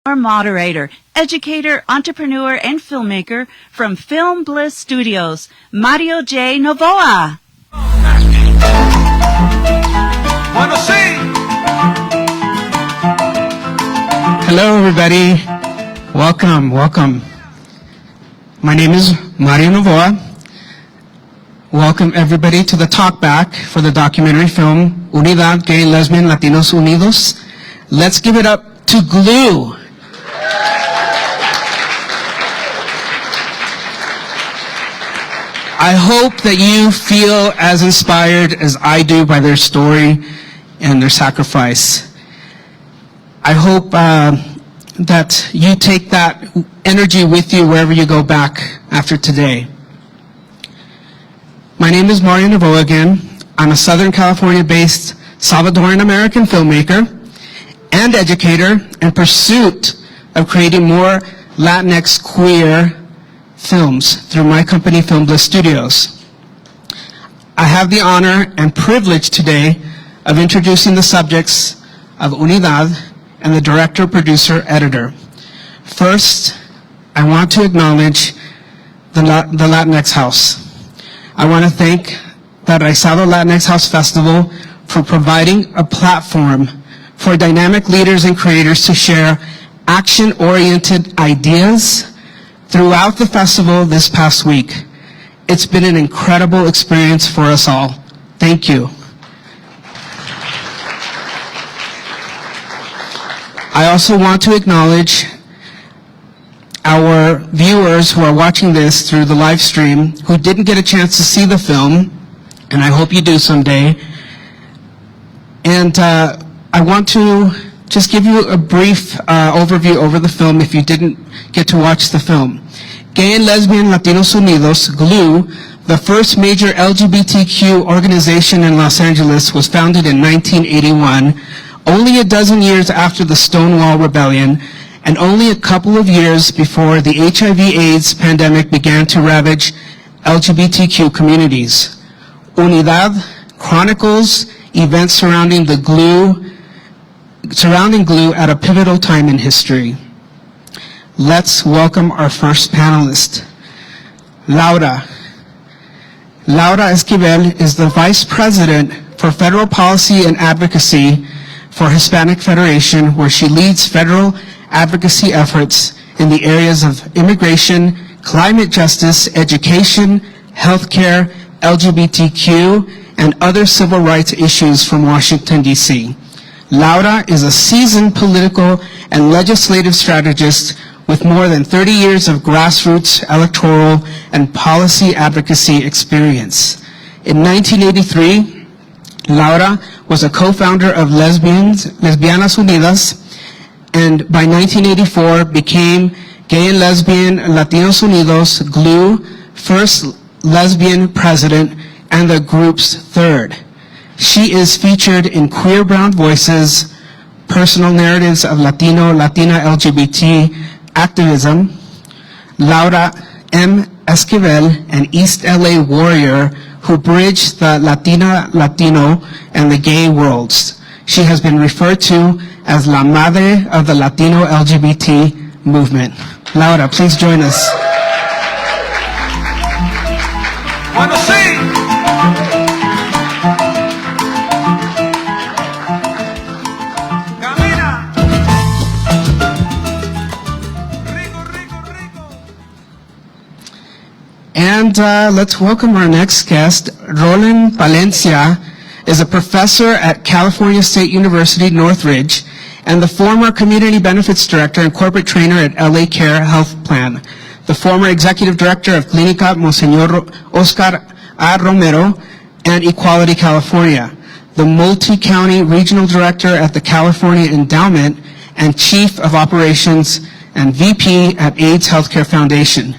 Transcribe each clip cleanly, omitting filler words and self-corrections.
Our moderator, educator, entrepreneur, and filmmaker from Film Bliss Studios, Mario J. Novoa. Hello, everybody. Welcome, welcome. My name is Mario Novoa. Welcome, everybody, to the talkback for the documentary film Unidad, GAY Lesbian Latinos Unidos. Let's give it up to GLLU. I hope that you feel as inspired as I do by their story and their sacrifice. I hope that you take that energy with you wherever you go back after today. My name is Mario Novoa again. I'm a Southern California-based Salvadoran American filmmaker and educator in pursuit of creating more Latinx queer films through my company, Film Bliss Studios. I have the honor and privilege today of introducing the subjects of Unidad and the director, producer, editor. First, I want to acknowledge the Latinx House. I want to thank the Raizado Latinx House Festival for providing a platform for dynamic leaders and creators to share action-oriented ideas throughout the festival this past week. It's been an incredible experience for us all. Thank you. I also want to acknowledge our viewers who are watching this through the live stream who didn't get a chance to see the film, and I hope you do someday. And I want to just give you a brief overview over the film if you didn't get to watch the film. Gay and Lesbian Latinos Unidos, GLLU, the first major LGBTQ organization in Los Angeles, was founded in 1981, only a dozen years after the Stonewall Rebellion, and only a couple of years before the HIV/AIDS pandemic began to ravage LGBTQ communities. Unidad chronicles events surrounding GLLU at a pivotal time in history. Let's welcome our first panelist, Laura. Laura Esquivel is the Vice President for Federal Policy and Advocacy for Hispanic Federation, where she leads federal advocacy efforts in the areas of immigration, climate justice, education, healthcare, LGBTQ, and other civil rights issues from Washington, D.C. Laura is a seasoned political and legislative strategist with more than 30 years of grassroots electoral and policy advocacy experience. In 1983, Laura was a co-founder of Lesbianas Unidas, and by 1984 became Gay and Lesbian Latinos Unidos, GLLU, first lesbian president and the group's third. She is featured in Queer Brown Voices, Personal Narratives of Latino, Latina LGBT Activism, Laura M. Esquivel, an East LA warrior who bridged the Latina, Latino, and the gay worlds. She has been referred to as La Madre of the Latino LGBT movement. Laura, please join us. And let's welcome our next guest. Roland Valencia is a professor at California State University, Northridge, and the former Community Benefits Director and Corporate Trainer at LA Care Health Plan, the former Executive Director of Clínica Monseñor Oscar A. Romero and Equality California, the Multi-County Regional Director at the California Endowment, and Chief of Operations and VP at AIDS Healthcare Foundation.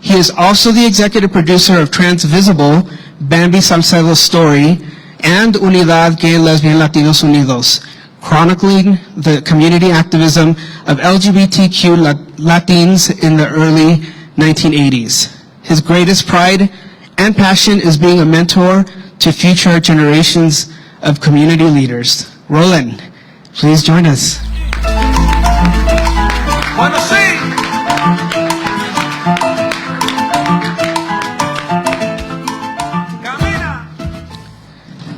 He is also the executive producer of Transvisible, Bambi Salcedo's Story, and Unidad, Gay Lesbian Latinos Unidos, chronicling the community activism of LGBTQ Latins in the early 1980s. His greatest pride and passion is being a mentor to future generations of community leaders. Roland, please join us. Bueno, sí. Camina.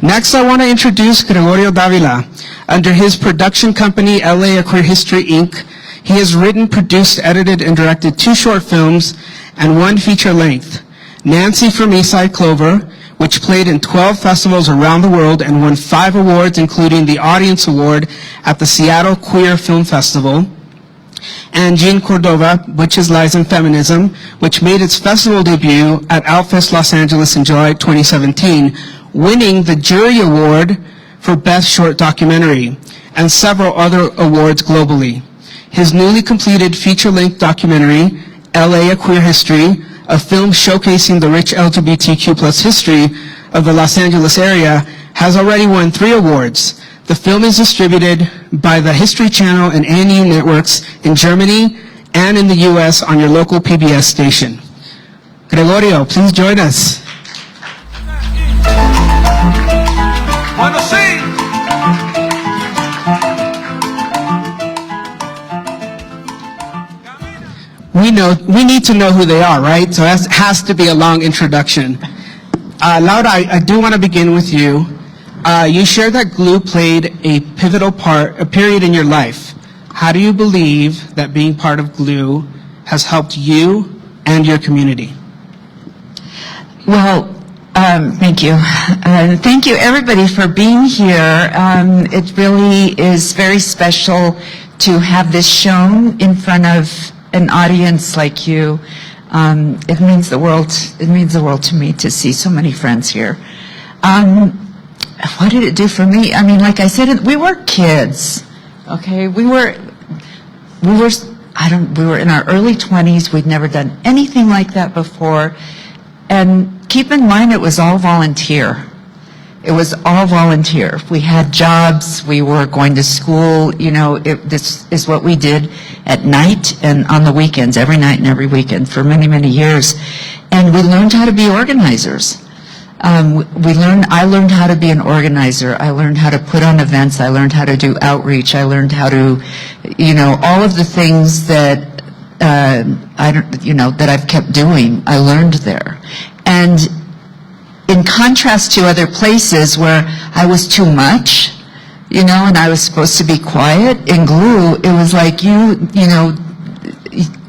Next, I want to introduce Gregorio Davila. Under his production company, LA A Queer History, Inc., he has written, produced, edited, and directed 2 short films and 1 feature length. Nancy from Eastside Clover, which played in 12 festivals around the world and won 5 awards, including the Audience Award at the Seattle Queer Film Festival. And Jean Cordova, Witches, Lies, and Feminism, which made its festival debut at Outfest Los Angeles in July 2017, winning the Jury Award for Best Short Documentary, and several other awards globally. His newly completed feature-length documentary, LA A Queer History, a film showcasing the rich LGBTQ+ history of the Los Angeles area, has already won 3 awards. The film is distributed by the History Channel and A&E networks in Germany and in the U.S. on your local PBS station. Gregorio, please join us. Bueno, sí. We need to know who they are, right? So that has to be a long introduction. Laura, I do want to begin with you. You shared that GLLU played a pivotal period in your life. How do you believe that being part of GLLU has helped you and your community? Well, thank you. Thank you, everybody, for being here. It really is very special to have this shown in front of an audience like you. It means the world. It means the world to me to see so many friends here. What did it do for me? I mean, like I said, we were kids. Okay, we were in our early 20s. We'd never done anything like that before. And keep in mind, it was all volunteer. It was all volunteer. We had jobs. We were going to school. You know, this is what we did at night and on the weekends, every night and every weekend for many, many years. And we learned how to be organizers. I learned how to be an organizer. I learned how to put on events. I learned how to do outreach. I learned how to, you know, all of the things that, that I've kept doing, I learned there. And in contrast to other places where I was too much, you know, and I was supposed to be quiet, in GLLU, it was like you know,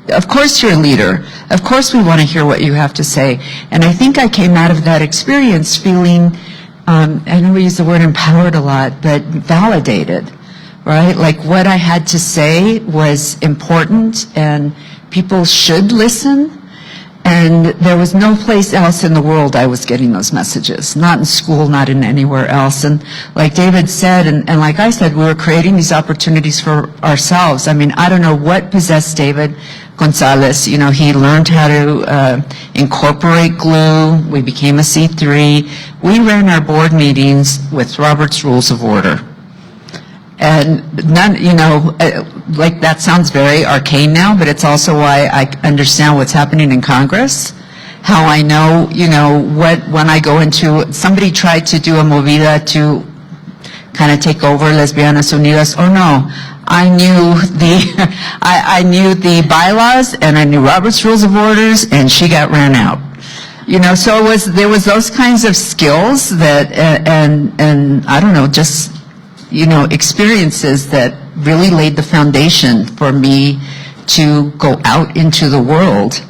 of course you're a leader. Of course we want to hear what you have to say. And I think I came out of that experience feeling, I know we use the word empowered a lot, but validated, right? Like what I had to say was important and people should listen. And there was no place else in the world I was getting those messages, not in school, not in anywhere else. And like David said, and like I said, we were creating these opportunities for ourselves. I mean, I don't know what possessed David Gonzalez. You know, he learned how to incorporate GLLU. We became a C3. We ran our board meetings with Robert's Rules of Order. And none, you know, like that sounds very arcane now, but it's also why I understand what's happening in Congress. How I know, you know, when I go into, somebody tried to do a movida to kind of take over Lesbianas Unidas. Oh no, I knew I knew the bylaws and I knew Robert's Rules of Orders, and she got ran out. You know, so there was those kinds of skills that, and I don't know, just, you know, experiences that really laid the foundation for me to go out into the world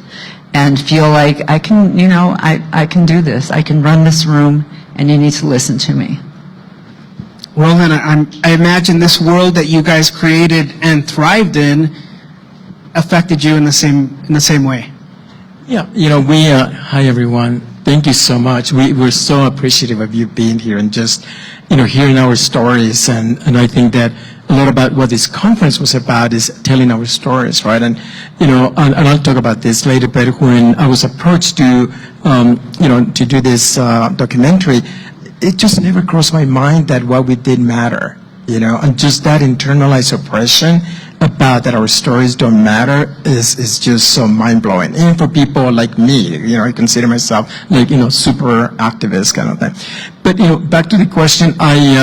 and feel like I can, you know, I can do this. I can run this room, and you need to listen to me. Well, then I imagine this world that you guys created and thrived in affected you in the same way. Yeah, you know, hi everyone. Thank you so much. We're so appreciative of you being here and just, you know, hearing our stories. And I think that a lot about what this conference was about is telling our stories, right? And, you know, and I'll talk about this later, but when I was approached to, you know, to do this documentary, it just never crossed my mind that what we did matter, you know, and just that internalized oppression about that our stories don't matter is just so mind-blowing. Even for people like me, you know, I consider myself like, you know, super activist kind of thing. But, you know, back to the question, you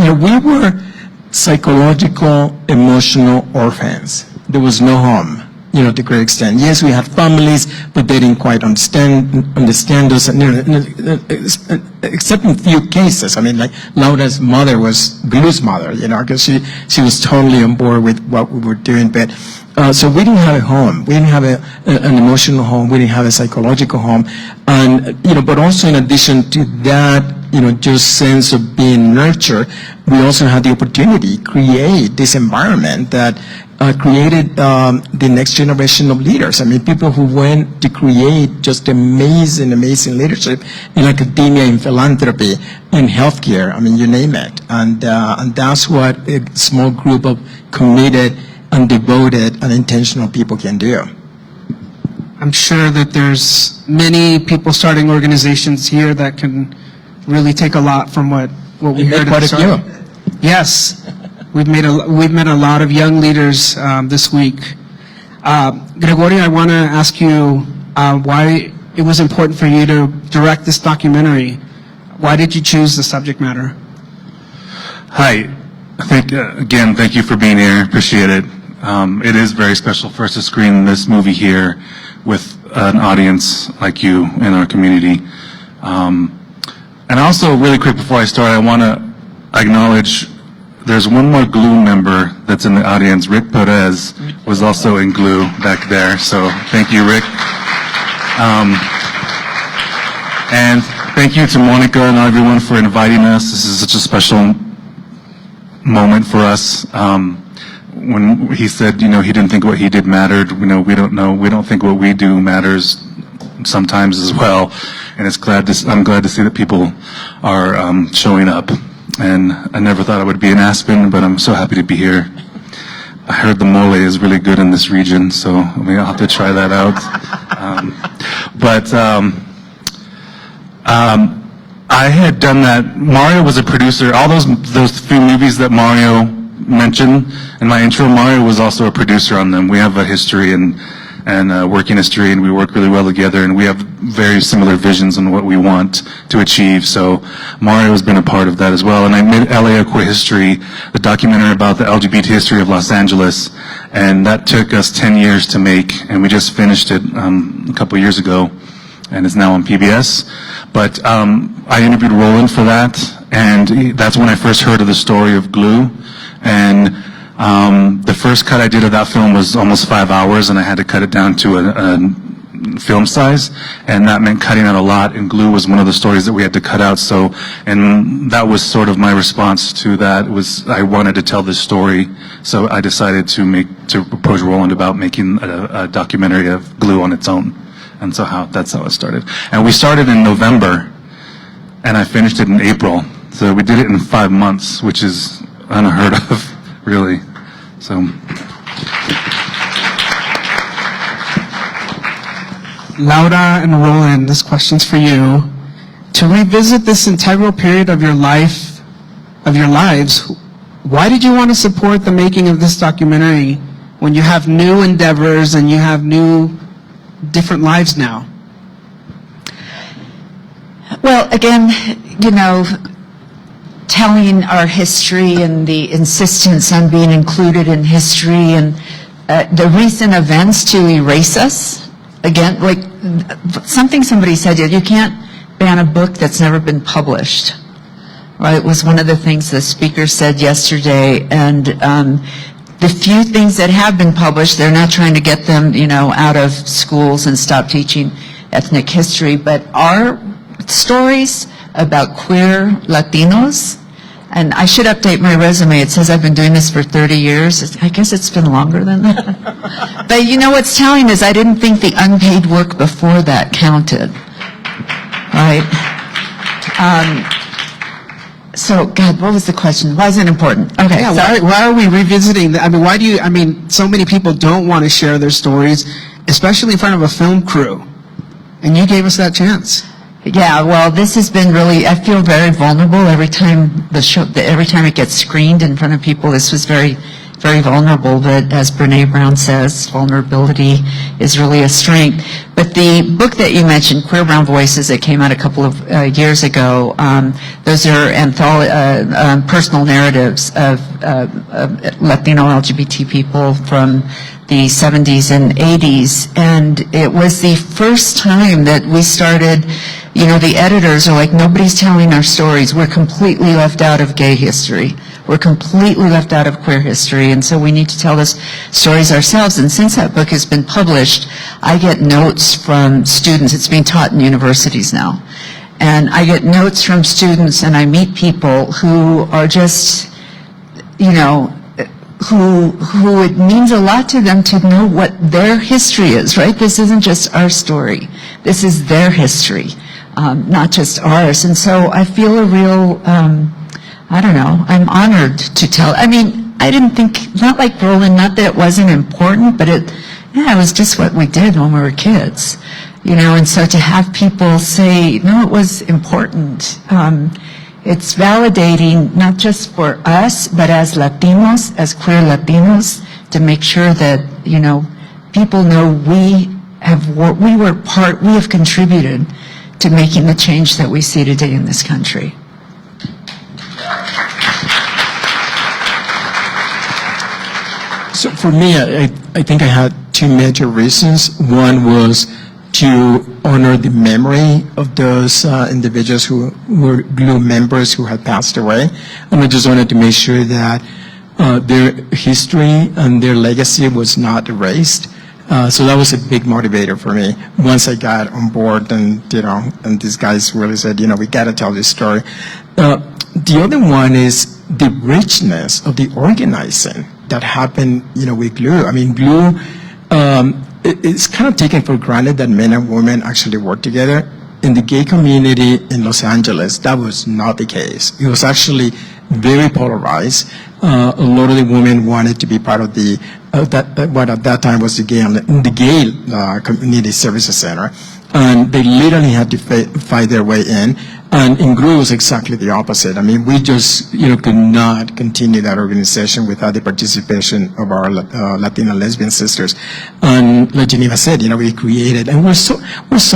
know, we were psychological, emotional orphans. there was no home, to a great extent. Yes, we had families, but they didn't quite understand us, except in few cases. I mean, like Laura's mother was Glu's mother, because she was totally on board with what we were doing. But so we didn't have a home. We didn't have an emotional home. We didn't have a psychological home. And, but also in addition to that, just sense of being nurtured, we also had the opportunity to create this environment that created the next generation of leaders. I mean, people who went to create just amazing leadership in academia, in philanthropy, in healthcare. I mean, you name it. And that's what a small group of committed and devoted and intentional people can do. I'm sure that there's many people starting organizations here that can really take a lot from what we heard. Quite a few. Yes. We've met a lot of young leaders this week. Gregorio, I want to ask you why it was important for you to direct this documentary. Why did you choose the subject matter? Hi. Again, thank you for being here. Appreciate it. It is very special for us to screen this movie here with an audience like you in our community. And also, really quick before I start, I want to acknowledge there's one more GLLU member that's in the audience. Rick Perez was also in GLLU back there, so thank you, Rick. And thank you to Monica and everyone for inviting us. This is such a special moment for us. When he said, he didn't think what he did mattered, we don't think what we do matters sometimes as well. And I'm glad to see that people are showing up. And I never thought I would be in Aspen, but I'm so happy to be here. I heard the mole is really good in this region, so maybe I'll have to try that out. I had done that. Mario was a producer. All those few movies that Mario mentioned in my intro, Mario was also a producer on them. We have a history and working history, and we work really well together, and we have very similar visions on what we want to achieve. So Mario has been a part of that as well. And I made LA A Queer History, the documentary about the LGBT history of Los Angeles, and that took us 10 years to make, and we just finished it a couple years ago, and it's now on PBS. But I interviewed Roland for that, and that's when I first heard of the story of GLLU. And the first cut I did of that film was almost 5 hours, and I had to cut it down to a film size, and that meant cutting out a lot, and GLLU was one of the stories that we had to cut out. So, and that was sort of my response to that, was I wanted to tell this story, so I decided to approach Roland about making a documentary of GLLU on its own. And so that's how it started. And we started in November, and I finished it in April. So we did it in 5 months, which is unheard of, really. So. Laura and Roland, this question's for you. To revisit this integral period of your life, of your lives, why did you want to support the making of this documentary when you have new endeavors and you have new, different lives now? Well, again, telling our history and the insistence on being included in history and the recent events to erase us. Again, like something somebody said, you can't ban a book that's never been published. Right? It was one of the things the speaker said yesterday. And the few things that have been published, they're not trying to get them, out of schools and stop teaching ethnic history. But our stories about queer Latinos, and I should update my resume. It says I've been doing this for 30 years. I guess it's been longer than that. But what's telling is I didn't think the unpaid work before that counted. Right? So, God, what was the question? Why is it important? Okay. Yeah, why are we revisiting that? So many people don't want to share their stories, especially in front of a film crew. And you gave us that chance. Yeah, well, this has been really, I feel very vulnerable every time every time it gets screened in front of people. This was very, very vulnerable, but as Brene Brown says, vulnerability is really a strength. But the book that you mentioned, Queer Brown Voices, that came out a couple of years ago, those are personal narratives of Latino LGBT people from the 70s and 80s, and it was the first time that we started, you know, the editors are like, nobody's telling our stories. We're completely left out of gay history. We're completely left out of queer history, and so we need to tell those stories ourselves. And since that book has been published, I get notes from students. It's being taught in universities now. And I get notes from students, and I meet people who are just, you know, who it means a lot to them to know what their history is, right? This isn't just our story. This is their history, not just ours. And so I feel a real, I don't know, I'm honored to tell. I mean, I didn't think, not like Roland, not that it wasn't important, but it was just what we did when we were kids, you know, and so to have people say, no, it was important. It's validating, not just for us, but as Latinos, as queer Latinos, to make sure that, you know, people know we have contributed to making the change that we see today in this country. So for me, I think I had two major reasons. One was to honor the memory of those individuals who were GLLU members who had passed away. And I just wanted to make sure that their history and their legacy was not erased. So that was a big motivator for me. Once I got on board and, you know, and these guys really said, you know, we got to tell this story. The other one is the richness of the organizing that happened, you know, with GLLU. I mean, GLLU, it's kind of taken for granted that men and women actually work together. In the gay community in Los Angeles, that was not the case. It was actually very polarized. A lot of the women wanted to be part of the what at that time was the gay community services center, and they literally had to fight their way in. And in GLLU, it was exactly the opposite. I mean, we just, you know, could not continue that organization without the participation of our Latina lesbian sisters. And like Geneva said, you know, we created, and we're so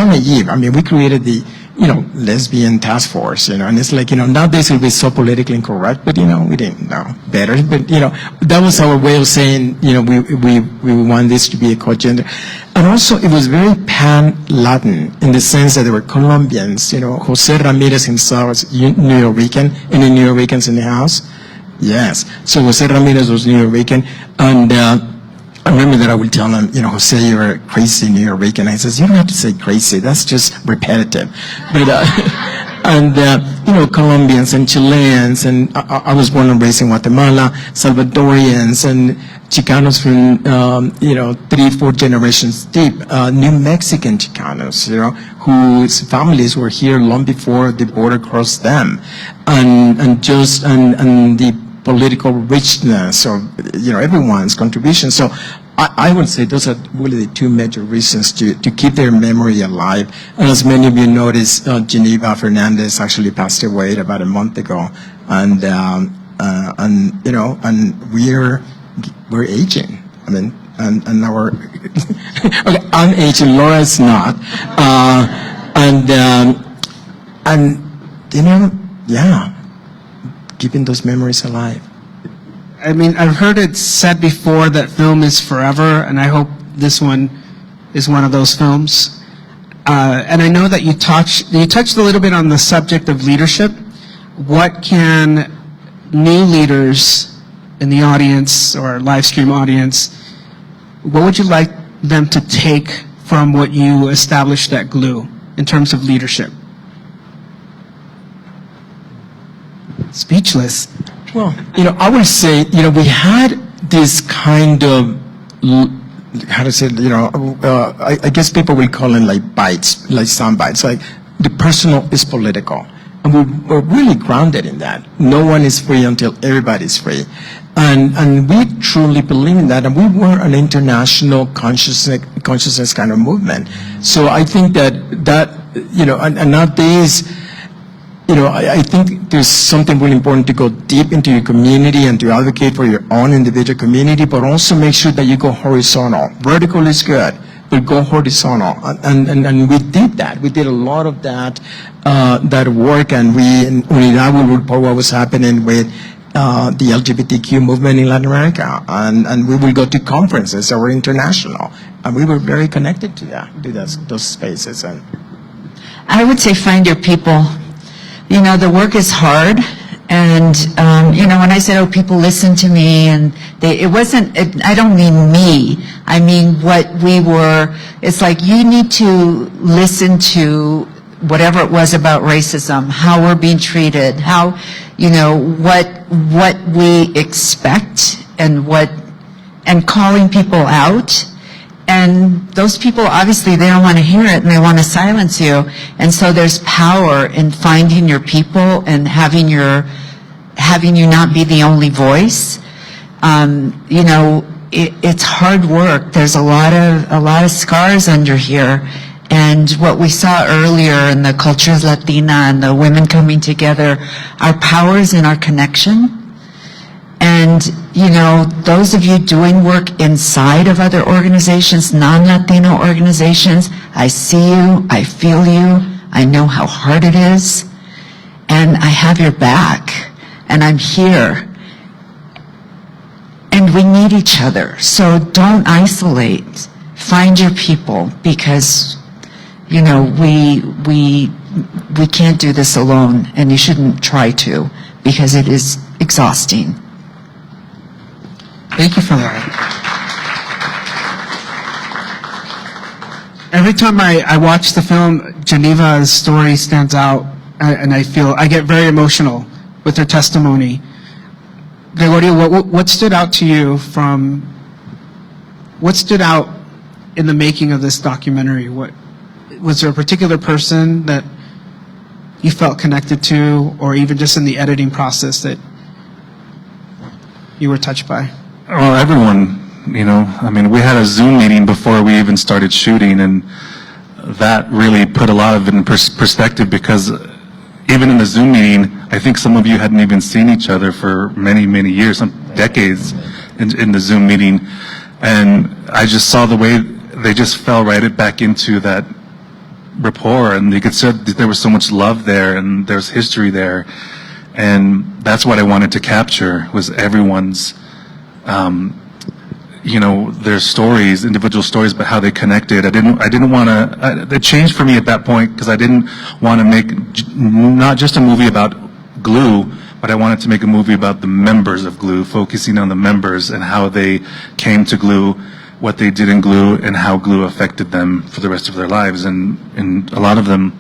naive. I mean, we created the, you know, lesbian task force, you know, and it's like, you know, nowadays it would be so politically incorrect, but, you know, we didn't know better. But, you know, that was our way of saying, you know, we want this to be a co-gender. And also, it was very pan-Latin in the sense that there were Colombians, you know, Jose Ramirez himself was New York-Rican. Any New York-Ricans in the house? Yes. So Jose Ramirez was New York-Rican, and I remember that I would tell him, you know, Jose, you're a crazy New York-Rican. And he says, you don't have to say crazy, that's just repetitive. But, and, you know, Colombians and Chileans, and I was born and raised in Guatemala, Salvadorians, and Chicanos from, you know, 3-4 generations deep, New Mexican Chicanos, you know, whose families were here long before the border crossed them. And the political richness of, you know, everyone's contribution. So I would say those are really the two major reasons to keep their memory alive. And as many of you noticed, Geneva Fernandez actually passed away about a month ago. And you know, and we're aging. I mean, and our, okay, I'm aging, Laura's not. And, you know, yeah, keeping those memories alive. I mean, I've heard it said before that film is forever, and I hope this one is one of those films. And I know that you touched a little bit on the subject of leadership. What can new leaders in the audience or live stream audience, what would you like them to take from what you established at GLLU in terms of leadership? Speechless. Well, you know, I would say, you know, we had this kind of, how to say, you know, I guess people will call them like bites, like sound bites, like the personal is political. And we're really grounded in that. No one is free until everybody's free. And we truly believe in that. And we were an international consciousness kind of movement. So I think that, you know, and nowadays, you know, I think there's something really important to go deep into your community and to advocate for your own individual community, but also make sure that you go horizontal. Vertical is good, but go horizontal. And we did that. We did a lot of that work, and we in Unidad will report what was happening with the LGBTQ movement in Latin America, and we will go to conferences that were international, and we were very connected to those spaces. And I would say find your people. You know, the work is hard. And, you know, when I said, oh, people listen to me, and I don't mean me. I mean what we were. It's like you need to listen to whatever it was about racism, how we're being treated, how, you know, what we expect and calling people out. And those people, obviously, they don't want to hear it and they want to silence you. And so there's power in finding your people and having you not be the only voice. You know, it's hard work. There's a lot of scars under here. And what we saw earlier in the Cultures Latina and the women coming together, our power is in our connection. And, you know, those of you doing work inside of other organizations, non-Latino organizations, I see you, I feel you, I know how hard it is, and I have your back, and I'm here. And we need each other, so don't isolate. Find your people, because, you know, we can't do this alone, and you shouldn't try to, because it is exhausting. Thank you for that. Every time I watch the film, Geneva's story stands out, and I get very emotional with her testimony. Gregorio, what stood out to you what stood out in the making of this documentary? Was there a particular person that you felt connected to, or even just in the editing process that you were touched by? Well, everyone, you know, I mean, we had a Zoom meeting before we even started shooting, and that really put a lot of it in perspective, because even in the Zoom meeting, I think some of you hadn't even seen each other for many, many years, some decades in the Zoom meeting. And I just saw the way they just fell right back into that rapport, and you could see that there was so much love there, and there's history there. And that's what I wanted to capture, was everyone's you know, their stories, individual stories, but how they connected. I didn't want to, it changed for me at that point, because I didn't want to make not just a movie about GLLU, but I wanted to make a movie about the members of GLLU, focusing on the members and how they came to GLLU, what they did in GLLU, and how GLLU affected them for the rest of their lives. And a lot of them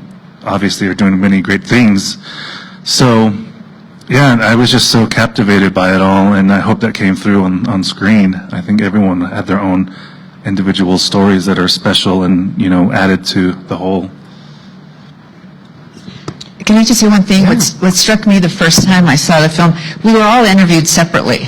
obviously are doing many great things. So, yeah, I was just so captivated by it all, and I hope that came through on screen. I think everyone had their own individual stories that are special and, you know, added to the whole. Can I just say one thing? What struck me the first time I saw the film, we were all interviewed separately.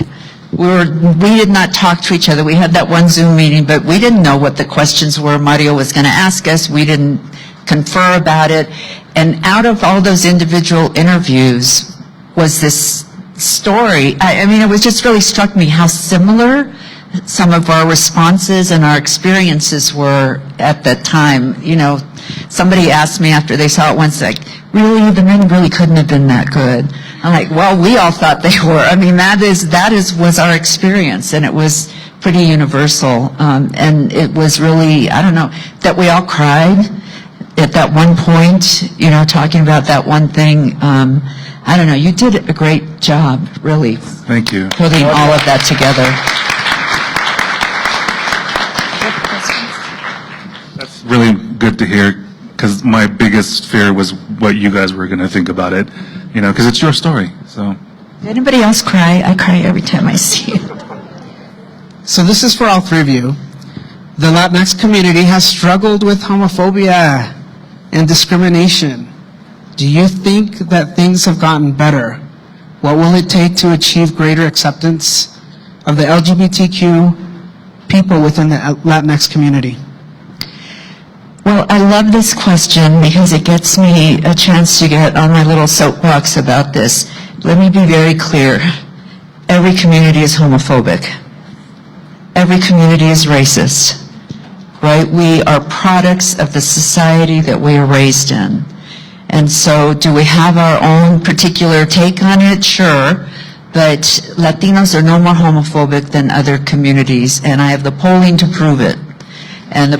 We did not talk to each other. We had that one Zoom meeting, but we didn't know what the questions were Mario was going to ask us. We didn't confer about it. And out of all those individual interviews was this story. I mean, it was just really struck me how similar some of our responses and our experiences were at that time. You know, somebody asked me after they saw it once, like, really, the men really couldn't have been that good. I'm like, well, we all thought they were. I mean, that was our experience, and it was pretty universal. And it was really, I don't know, that we all cried at that one point, you know, talking about that one thing. I don't know, you did a great job, really. Thank you. Putting all of that together. That's really good to hear, because my biggest fear was what you guys were going to think about it, you know, because it's your story, so. Did anybody else cry? I cry every time I see it. So this is for all three of you. The Latinx community has struggled with homophobia and discrimination. Do you think that things have gotten better? What will it take to achieve greater acceptance of the LGBTQ people within the Latinx community? Well, I love this question because it gets me a chance to get on my little soapbox about this. Let me be very clear. Every community is homophobic. Every community is racist, right? We are products of the society that we are raised in. And so do we have our own particular take on it? Sure. but Latinos are no more homophobic than other communities, and I have the polling to prove it. And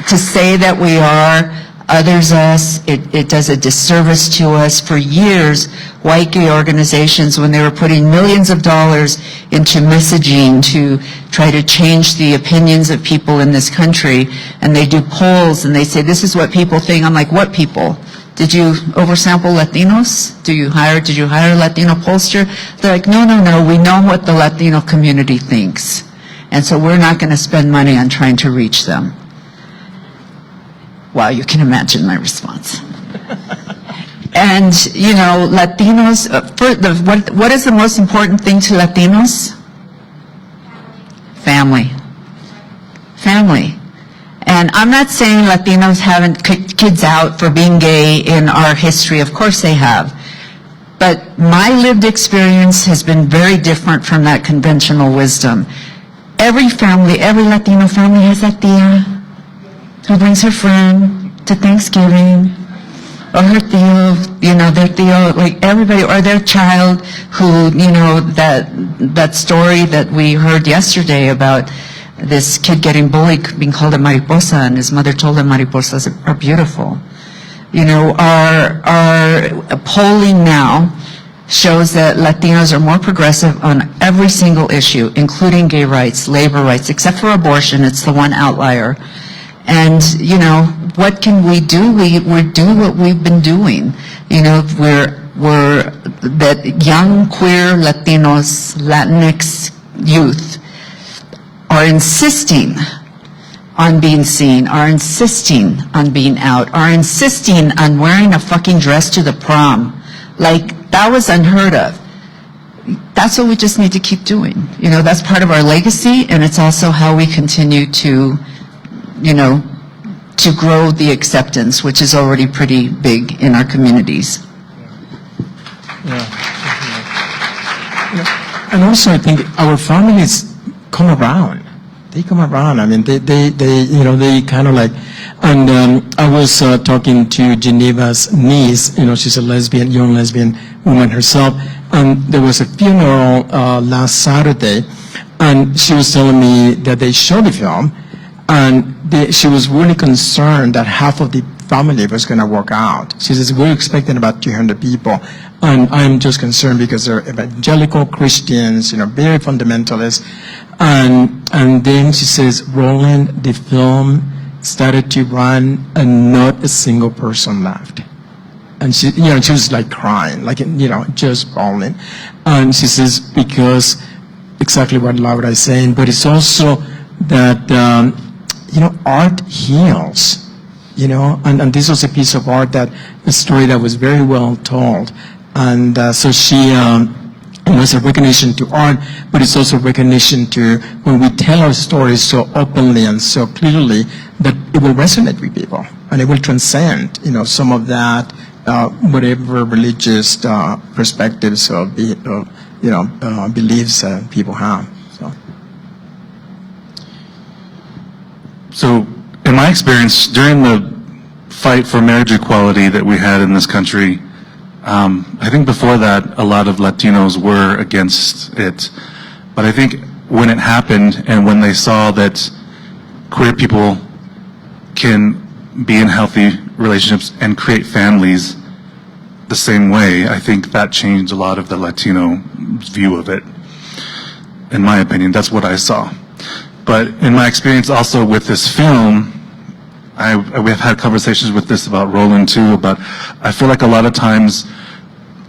to say that we are, others us, it does a disservice to us. For years, white gay organizations, when they were putting millions of dollars into messaging to try to change the opinions of people in this country, and they do polls and they say, this is what people think. I'm like, what people? Did you oversample Latinos? Did you hire a Latino pollster? They're like, no, we know what the Latino community thinks. And so we're not going to spend money on trying to reach them. Wow, you can imagine my response. And, you know, Latinos, what is the most important thing to Latinos? Family. Family. And I'm not saying Latinos haven't kicked kids out for being gay in our history. Of course they have. But my lived experience has been very different from that conventional wisdom. Every family, every Latino family has that tia who brings her friend to Thanksgiving, or her tío, you know, their tío, like everybody, or their child who, you know, that story that we heard yesterday about this kid getting bullied, being called a mariposa, and his mother told him mariposas are beautiful. You know, our polling now shows that Latinos are more progressive on every single issue, including gay rights, labor rights, except for abortion. It's the one outlier. And, you know, what can we do? We do what we've been doing. You know, we're that young queer Latinos, Latinx youth are insisting on being seen, are insisting on being out, are insisting on wearing a fucking dress to the prom. Like, that was unheard of. That's what we just need to keep doing. You know, that's part of our legacy, and it's also how we continue to, you know, to grow the acceptance, which is already pretty big in our communities. And also, I think our families come around. They come around. I mean, they you know, they kind of like, and I was talking to Geneva's niece, you know, she's a lesbian, young lesbian woman herself, and there was a funeral last Saturday, and she was telling me that they showed the film, and she was really concerned that half of the family was going to walk out. She says, we're expecting about 200 people, and I'm just concerned because they're evangelical Christians, you know, very fundamentalist. And then she says, Roland, the film started to run and not a single person left. And she, you know, she was like crying, like, you know, just bawling. And she says, because exactly what Laura is saying, but it's also that, you know, art heals, you know, and this was a piece of art a story that was very well told. And so she, it was a recognition to art, but it's also recognition to when we tell our stories so openly and so clearly that it will resonate with people and it will transcend, you know, some of that, whatever religious perspectives or, you know, beliefs people have. So, in my experience, during the fight for marriage equality that we had in this country, I think before that, a lot of Latinos were against it. But I think when it happened and when they saw that queer people can be in healthy relationships and create families the same way, I think that changed a lot of the Latino view of it. In my opinion, that's what I saw. But in my experience also with this film, we've had conversations with this about Roland too, about I feel like a lot of times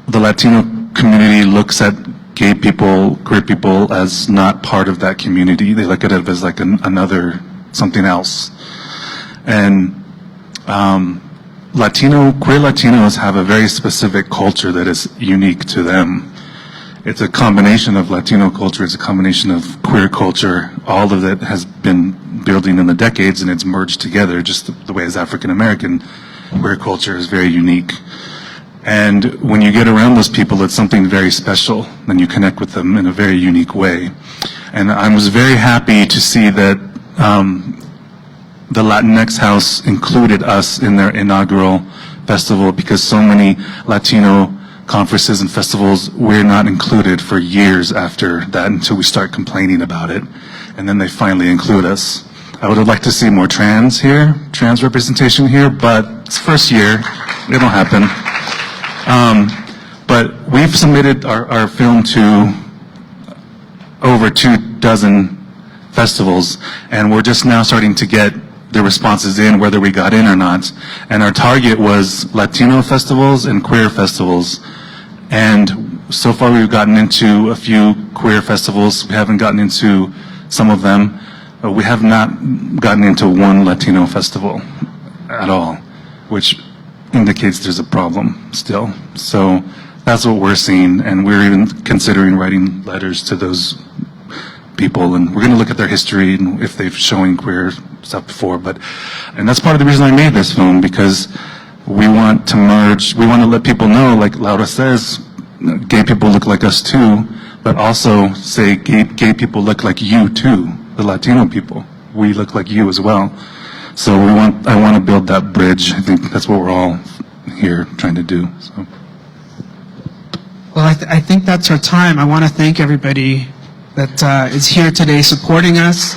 the Latino community looks at gay people, queer people as not part of that community. They look at it as like another, something else. And queer Latinos have a very specific culture that is unique to them. It's a combination of Latino culture, it's a combination of queer culture. All of it has been building in the decades and it's merged together just the way as African American queer culture is very unique. And when you get around those people, it's something very special and you connect with them in a very unique way. And I was very happy to see that the Latinx House included us in their inaugural festival because so many Latino conferences and festivals, we're not included for years after that until we start complaining about it. And then they finally include us. I would have liked to see more trans representation here, but it's first year. It'll happen. But we've submitted our film to over 24 festivals, and we're just now starting to get the responses in, whether we got in or not. And our target was Latino festivals and queer festivals. And so far we've gotten into a few queer festivals. We haven't gotten into some of them. We have not gotten into one Latino festival at all, which indicates there's a problem still. So that's what we're seeing, and we're even considering writing letters to those people, and we're going to look at their history and if they've shown queer stuff before. And that's part of the reason I made this film, because we want to merge, we want to let people know, like Laura says, gay people look like us too, but also say gay people look like you too, the Latino people. We look like you as well. So I want to build that bridge. I think that's what we're all here trying to do. So. Well, I think that's our time. I want to thank everybody that is here today supporting us.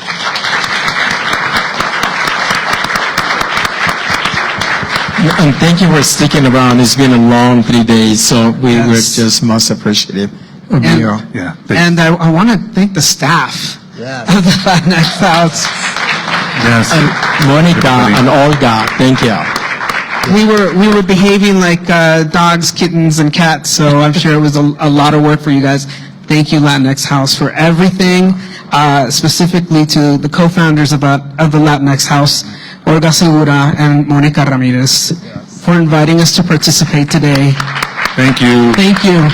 And thank you for sticking around. It's been a long 3 days, so we're Yes. just most appreciative of And- you. Yeah. And I want to thank the staff of the Latinx House. Yes. And Monica Everybody. and Olga, thank you. We were behaving like dogs, kittens, and cats, so I'm sure it was a lot of work for you guys. Thank you, Latinx House, for everything, specifically to the co-founders of the Latinx House, Olga Segura and Monica Ramirez, for inviting us to participate today. Thank you. Thank you.